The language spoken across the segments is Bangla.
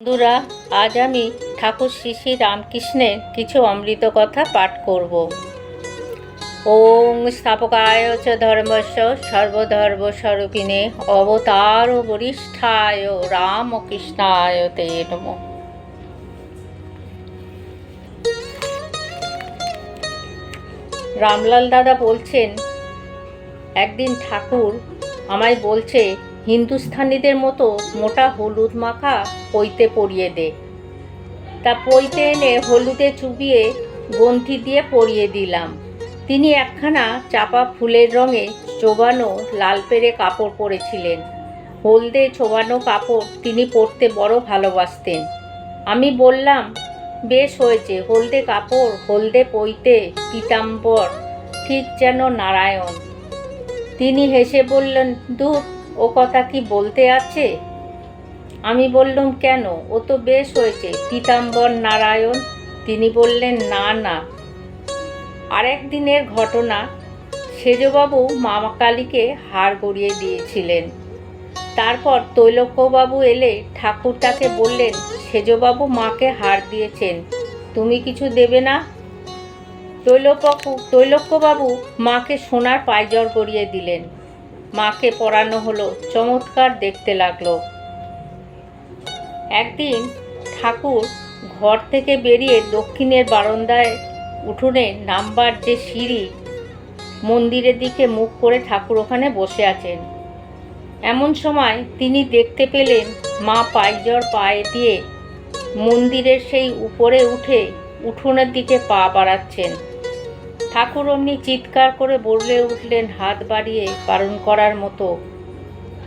বন্ধুরা, আজ আমি ঠাকুর শ্রী শ্রী রামকৃষ্ণের কিছু অমৃত কথা পাঠ করব। ওং স্থাপকায় চ ধর্মস্য সর্বধর্মস্বরূপিণে অবতার বরিষ্ঠায় রামকৃষ্ণায় তে নমঃ। রামলাল দাদা বলছেন, একদিন ঠাকুর আমায় বলছে, হিন্দুস্থানীদের মতো মোটা হলুদ মাখা পইতে পরিয়ে দে। তা পইতে এনে হলুদে চুবিয়ে গন্থি দিয়ে পরিয়ে দিলাম। তিনি একখানা চাপা ফুলের রঙে চোবানো লাল পেরে কাপড় পরেছিলেন। হলদে চোবানো কাপড় তিনি পরতে বড় ভালোবাসতেন। আমি বললাম, বেশ হয়েছে, হলদে কাপড়, হলদে পইতে, পীতাম্বর, ঠিক যেন নারায়ণ। তিনি হেসে বললেন, দূর, ও কথা কি বলতে আছে? আমি বললাম, কেন? ও তো বেশ হয়েছে, পীতাম্বর নারায়ণ। তিনি বললেন, না না। আরেক দিনের ঘটনা, সেজবাবু মা কালীকে হার গড়িয়ে দিয়েছিলেন। তারপর তৈলক্যবাবু এলে ঠাকুর তাকে বললেন, সেজবাবু মাকে হার দিয়েছেন, তুমি কিছু দেবে না? তৈলক্যবাবু মাকে সোনার পায়জর গড়িয়ে দিলেন। মাকে পরানো হলো, চমৎকার দেখতে লাগলো। একদিন ঠাকুর ঘর থেকে বেরিয়ে দক্ষিণের বারান্দায় উঠোনে নামবার যে সিঁড়ি, মন্দিরের দিকে মুখ করে ঠাকুর ওখানে বসে আছেন। এমন সময় তিনি দেখতে পেলেন মা পায়জর পায়ে দিয়ে মন্দিরের সেই উপরে উঠে উঠোনের দিকে পা বাড়াচ্ছেন। ঠাকুর অমনি চিৎকার করে বলে উঠলেন, হাত বাড়িয়ে বারণ করার মতো,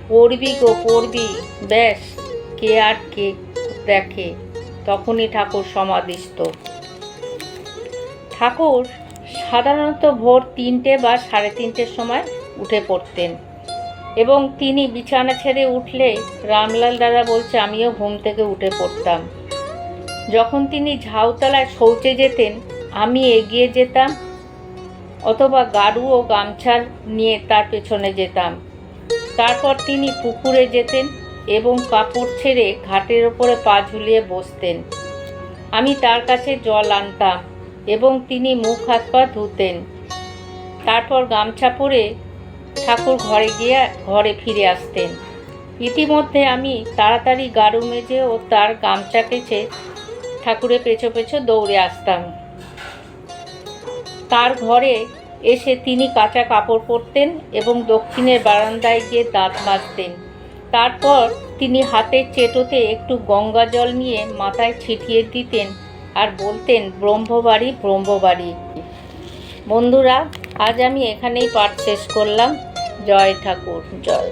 পড়বি গো পড়বি, ব্যাস, কে আর কে দেখে। তখনই ঠাকুর সমাধিস্থ। ঠাকুর সাধারণত ভোর 3টে বা 3:30 সময় উঠে পড়তেন এবং তিনি বিছানা ছেড়ে উঠলে রামলাল দাদা বলছে, আমিও ঘুম থেকে উঠে পড়তাম। যখন তিনি ঝাউতলায় শৌচে যেতেন, আমি এগিয়ে যেতাম অথবা গাড়ু ও গামছা নিয়ে তার পেছনে যেতাম। তারপর তিনি পুকুরে যেতেন এবং কাপড় ছেড়ে ঘাটের ওপরে পা ঝুলিয়ে বসতেন। আমি তার কাছে জল আনতাম এবং তিনি মুখ হাত পা ধুতেন। তারপর গামছা পরে ঠাকুর ঘরে ফিরে আসতেন। ইতিমধ্যে আমি তাড়াতাড়ি গাড়ু মেজে ও তার গামছা কেচে ঠাকুরের পেছো পেছো দৌড়ে আসতাম। তার ঘরে এসে তিনি কাঁচা কাপড় পরতেন এবং দক্ষিণের বারান্দায় গিয়ে দাঁত মাজতেন। তারপর তিনি হাতের চেটোতে একটু গঙ্গা জল নিয়ে মাথায় ছিটিয়ে দিতেন আর বলতেন, ব্রহ্মবাড়ি ব্রহ্মবাড়ি। বন্ধুরা, আজ আমি এখানেই পাঠ শেষ করলাম। জয় ঠাকুর, জয়।